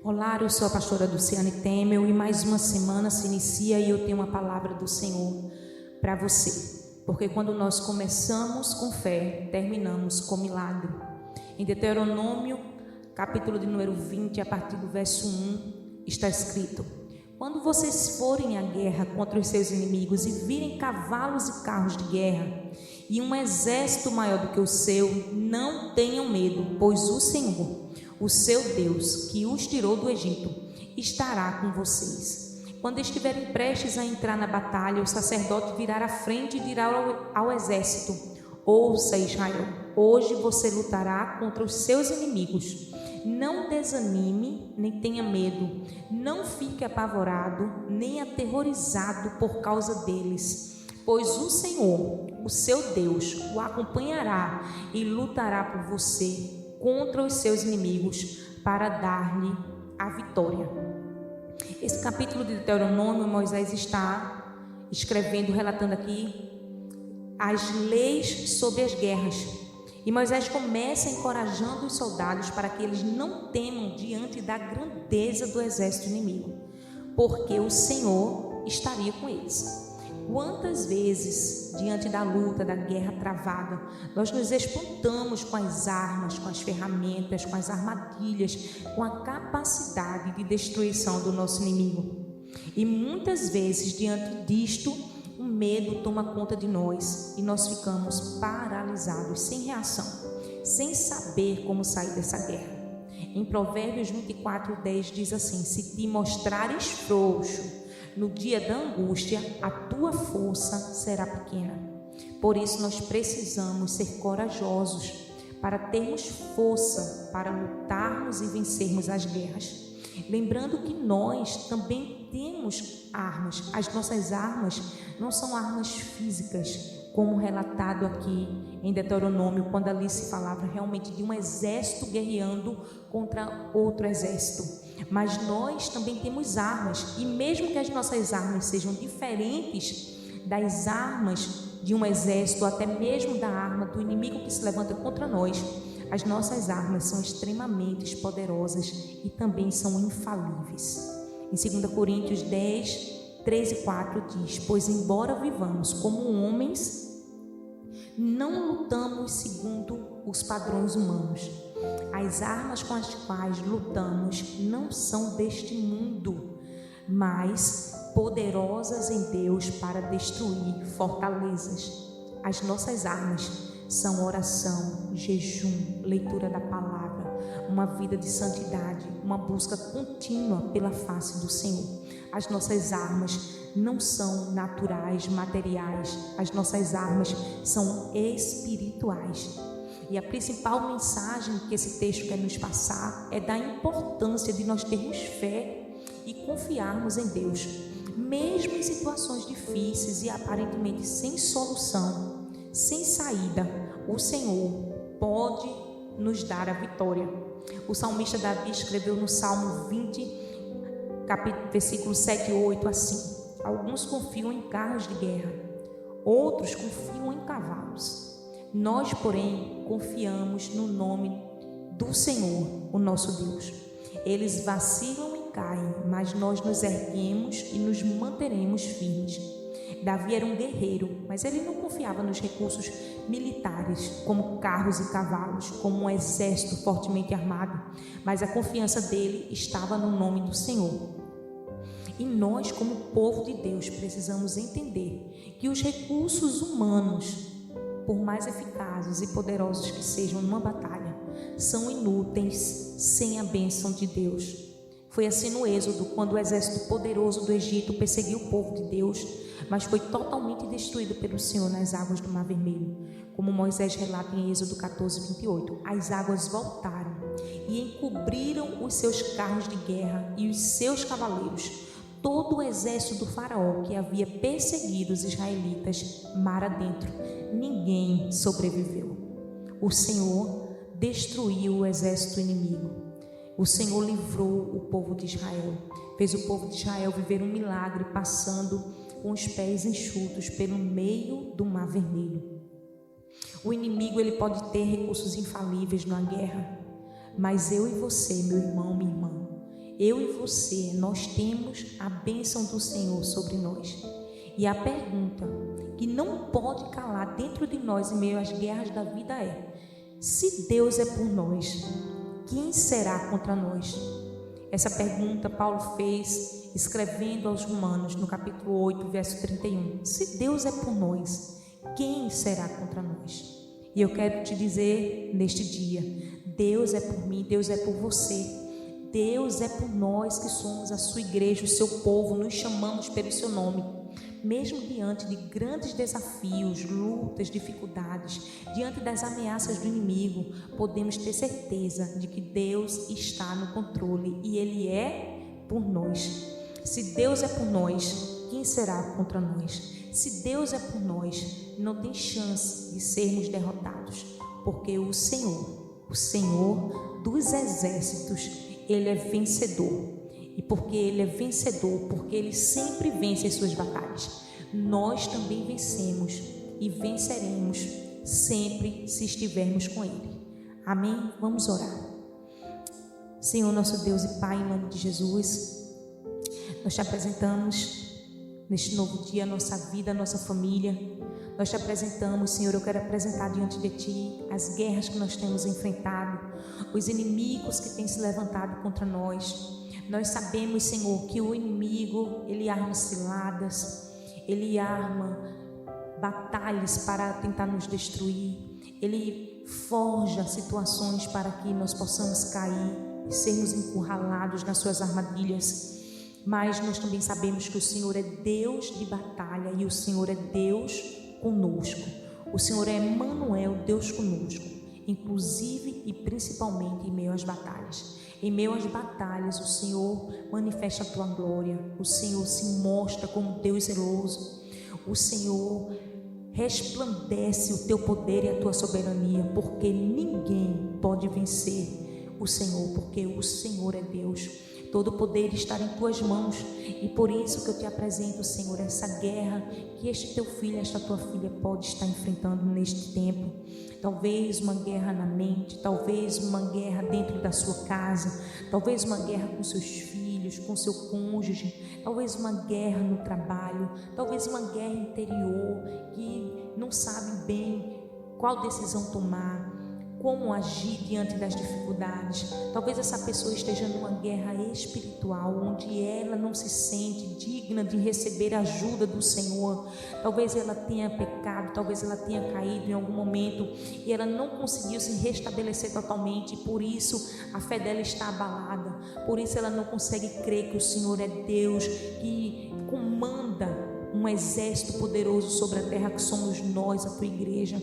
Olá, eu sou a pastora Luciane Temel e mais uma semana se inicia e eu tenho uma palavra do Senhor para você. Porque quando nós começamos com fé, terminamos com milagre. Em Deuteronômio, capítulo de número 20, a partir do verso 1, está escrito: quando vocês forem à guerra contra os seus inimigos e virem cavalos e carros de guerra e um exército maior do que o seu, não tenham medo, pois o Senhor, o seu Deus, que os tirou do Egito, estará com vocês. Quando estiverem prestes a entrar na batalha, o sacerdote virá à frente e dirá ao exército: ouça, Israel, hoje você lutará contra os seus inimigos. Não desanime, nem tenha medo, não fique apavorado, nem aterrorizado por causa deles, pois o Senhor, o seu Deus, o acompanhará e lutará por você contra os seus inimigos para dar-lhe a vitória. Esse capítulo de Deuteronômio, Moisés está escrevendo, relatando aqui as leis sobre as guerras. E Moisés começa encorajando os soldados para que eles não temam diante da grandeza do exército inimigo, porque o Senhor estaria com eles. Quantas vezes, diante da luta, da guerra travada, nós nos espantamos com as armas, com as ferramentas, com as armadilhas, com a capacidade de destruição do nosso inimigo. E muitas vezes, diante disto, o medo toma conta de nós e nós ficamos paralisados, sem reação, sem saber como sair dessa guerra. Em Provérbios 24:10 diz assim: se te mostrares frouxo no dia da angústia, a tua força será pequena. Por isso nós precisamos ser corajosos para termos força para lutarmos e vencermos as guerras. Lembrando que nós também temos armas. As nossas armas não são armas físicas, como relatado aqui em Deuteronômio, quando ali se falava realmente de um exército guerreando contra outro exército. Mas nós também temos armas, e mesmo que as nossas armas sejam diferentes das armas de um exército, até mesmo da arma do inimigo que se levanta contra nós, as nossas armas são extremamente poderosas e também são infalíveis. Em 2 Coríntios 10:3-4 diz: pois embora vivamos como homens, não lutamos segundo os padrões humanos. As armas com as quais lutamos não são deste mundo, mas poderosas em Deus para destruir fortalezas. As nossas armas são oração, jejum, leitura da palavra, uma vida de santidade, uma busca contínua pela face do Senhor. As nossas armas não são naturais, materiais, as nossas armas são espirituais. E a principal mensagem que esse texto quer nos passar é da importância de nós termos fé e confiarmos em Deus, mesmo em situações difíceis e aparentemente sem solução, sem saída. O Senhor pode nos dar a vitória. O salmista Davi escreveu no Salmo 20, versículos 7 e 8 assim: alguns confiam em carros de guerra, outros confiam em cavalos. Nós, porém, confiamos no nome do Senhor, o nosso Deus. Eles vacilam e caem, mas nós nos erguemos e nos manteremos firmes. Davi era um guerreiro, mas ele não confiava nos recursos militares, como carros e cavalos, como um exército fortemente armado, mas a confiança dele estava no nome do Senhor. E nós, como povo de Deus, precisamos entender que os recursos humanos, por mais eficazes e poderosos que sejam numa batalha, são inúteis sem a bênção de Deus. Foi assim no Êxodo, quando o exército poderoso do Egito perseguiu o povo de Deus, mas foi totalmente destruído pelo Senhor nas águas do Mar Vermelho. Como Moisés relata em Êxodo 14:28, as águas voltaram e encobriram os seus carros de guerra e os seus cavaleiros. Todo o exército do faraó que havia perseguido os israelitas mar adentro, ninguém sobreviveu. O Senhor destruiu o exército inimigo. O Senhor livrou o povo de Israel, fez o povo de Israel viver um milagre, passando com os pés enxutos pelo meio do Mar Vermelho. O inimigo, ele pode ter recursos infalíveis na guerra, mas eu e você, meu irmão, minha irmã, eu e você, nós temos a bênção do Senhor sobre nós. E a pergunta que não pode calar dentro de nós em meio às guerras da vida é: se Deus é por nós, quem será contra nós? Essa pergunta Paulo fez escrevendo aos Romanos, no capítulo 8, verso 31. Se Deus é por nós, quem será contra nós? E eu quero te dizer neste dia: Deus é por mim, Deus é por você. Deus é por nós que somos a sua igreja, o seu povo, nos chamamos pelo seu nome. Mesmo diante de grandes desafios, lutas, dificuldades, diante das ameaças do inimigo, podemos ter certeza de que Deus está no controle e Ele é por nós. Se Deus é por nós, quem será contra nós? Se Deus é por nós, não tem chance de sermos derrotados, porque o Senhor dos exércitos, Ele é vencedor. E porque Ele é vencedor, porque Ele sempre vence as suas batalhas, nós também vencemos e venceremos sempre se estivermos com Ele. Amém? Vamos orar. Senhor, nosso Deus e Pai, em nome de Jesus, nós te apresentamos neste novo dia a nossa vida, a nossa família. Nós te apresentamos, Senhor, eu quero apresentar diante de Ti as guerras que nós temos enfrentado, os inimigos que têm se levantado contra nós. Nós sabemos, Senhor, que o inimigo, ele arma ciladas, ele arma batalhas para tentar nos destruir, ele forja situações para que nós possamos cair e sermos encurralados nas suas armadilhas. Mas nós também sabemos que o Senhor é Deus de batalha e o Senhor é Deus conosco. O Senhor é Emmanuel, Deus conosco, inclusive e principalmente em meio às batalhas. Em meio às batalhas, o Senhor manifesta a tua glória, o Senhor se mostra como Deus zeloso, o Senhor resplandece o teu poder e a tua soberania, porque ninguém pode vencer o Senhor, porque o Senhor é Deus. Todo o poder está em tuas mãos, e por isso que eu te apresento, Senhor, essa guerra que este teu filho, esta tua filha pode estar enfrentando neste tempo. Talvez uma guerra na mente, talvez uma guerra dentro da sua casa, talvez uma guerra com seus filhos, com seu cônjuge, talvez uma guerra no trabalho, talvez uma guerra interior que não sabe bem qual decisão tomar, como agir diante das dificuldades. Talvez essa pessoa esteja numa guerra espiritual, onde ela não se sente digna de receber a ajuda do Senhor. Talvez ela tenha pecado, talvez ela tenha caído em algum momento e ela não conseguiu se restabelecer totalmente, e por isso a fé dela está abalada, por isso ela não consegue crer que o Senhor é Deus, que comanda um exército poderoso sobre a terra, que somos nós, a tua igreja.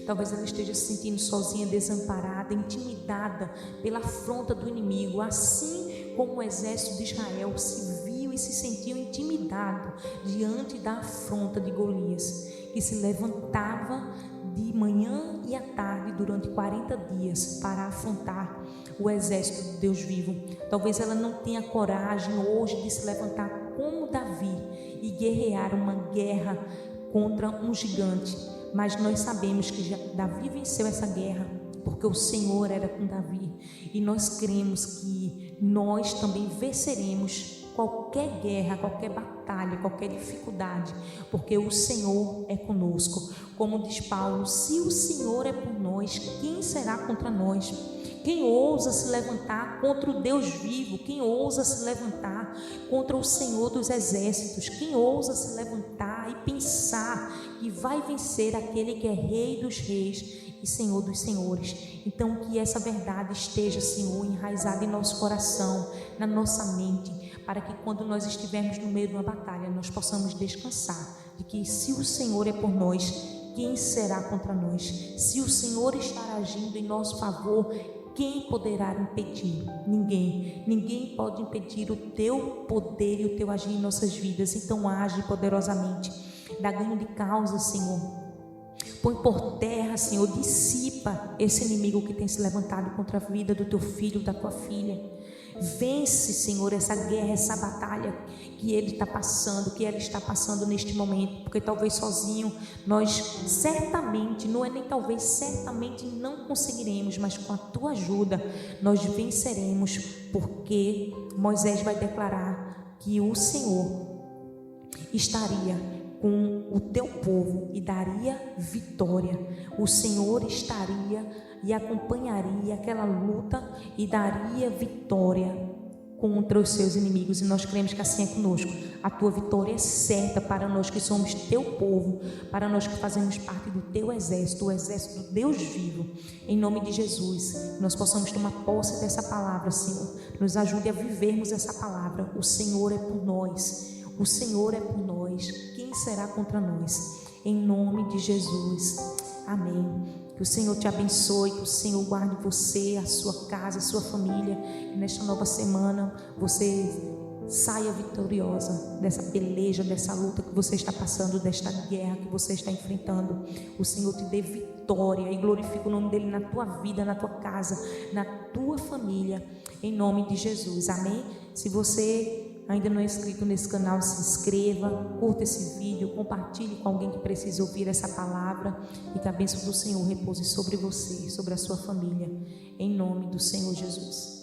Talvez ela esteja se sentindo sozinha, desamparada, intimidada pela afronta do inimigo, assim como o exército de Israel se viu e se sentiu intimidado diante da afronta de Golias, que se levantava de manhã e à tarde durante 40 dias para afrontar o exército de Deus vivo. Talvez ela não tenha coragem hoje de se levantar como Davi e guerrear uma guerra contra um gigante, mas nós sabemos que Davi venceu essa guerra porque o Senhor era com Davi, e nós cremos que nós também venceremos qualquer guerra, qualquer batalha, qualquer dificuldade, porque o Senhor é conosco. Como diz Paulo: se o Senhor é por nós, quem será contra nós? Quem ousa se levantar contra o Deus vivo? Quem ousa se levantar contra o Senhor dos exércitos? Quem ousa se levantar e pensar que vai vencer aquele que é Rei dos reis e Senhor dos senhores? Então, que essa verdade esteja, Senhor, enraizada em nosso coração, na nossa mente, para que quando nós estivermos no meio de uma batalha, nós possamos descansar de que, se o Senhor é por nós, quem será contra nós? Se o Senhor está agindo em nosso favor, quem poderá impedir? Ninguém. Ninguém pode impedir o teu poder e o teu agir em nossas vidas. Então age poderosamente, dá ganho de causa, Senhor, Põe por terra, Senhor, dissipa esse inimigo que tem se levantado contra a vida do teu filho, da tua filha. Vence, Senhor, essa guerra, essa batalha que ele está passando, que ela está passando neste momento, porque talvez sozinho nós certamente, não é nem talvez, certamente não conseguiremos, mas com a tua ajuda nós venceremos, porque Moisés vai declarar que o Senhor estaria com o teu povo e daria vitória. O Senhor estaria e acompanharia aquela luta e daria vitória contra os seus inimigos, e nós cremos que assim é conosco. A tua vitória é certa para nós que somos teu povo, para nós que fazemos parte do teu exército, o exército do Deus vivo. Em nome de Jesus, nós possamos tomar posse dessa palavra, Senhor. Nos ajude a vivermos essa palavra. O Senhor é por nós. O Senhor é por nós. Quem será contra nós? Em nome de Jesus. Amém. Que o Senhor te abençoe, que o Senhor guarde você, a sua casa, a sua família. E nesta nova semana você saia vitoriosa dessa peleja, dessa luta que você está passando, desta guerra que você está enfrentando. O Senhor te dê vitória e glorifique o nome dele na tua vida, na tua casa, na tua família, em nome de Jesus. Amém? Se você ainda não é inscrito nesse canal, se inscreva, curta esse vídeo, compartilhe com alguém que precisa ouvir essa palavra, e que a bênção do Senhor repouse sobre você, sobre a sua família, em nome do Senhor Jesus.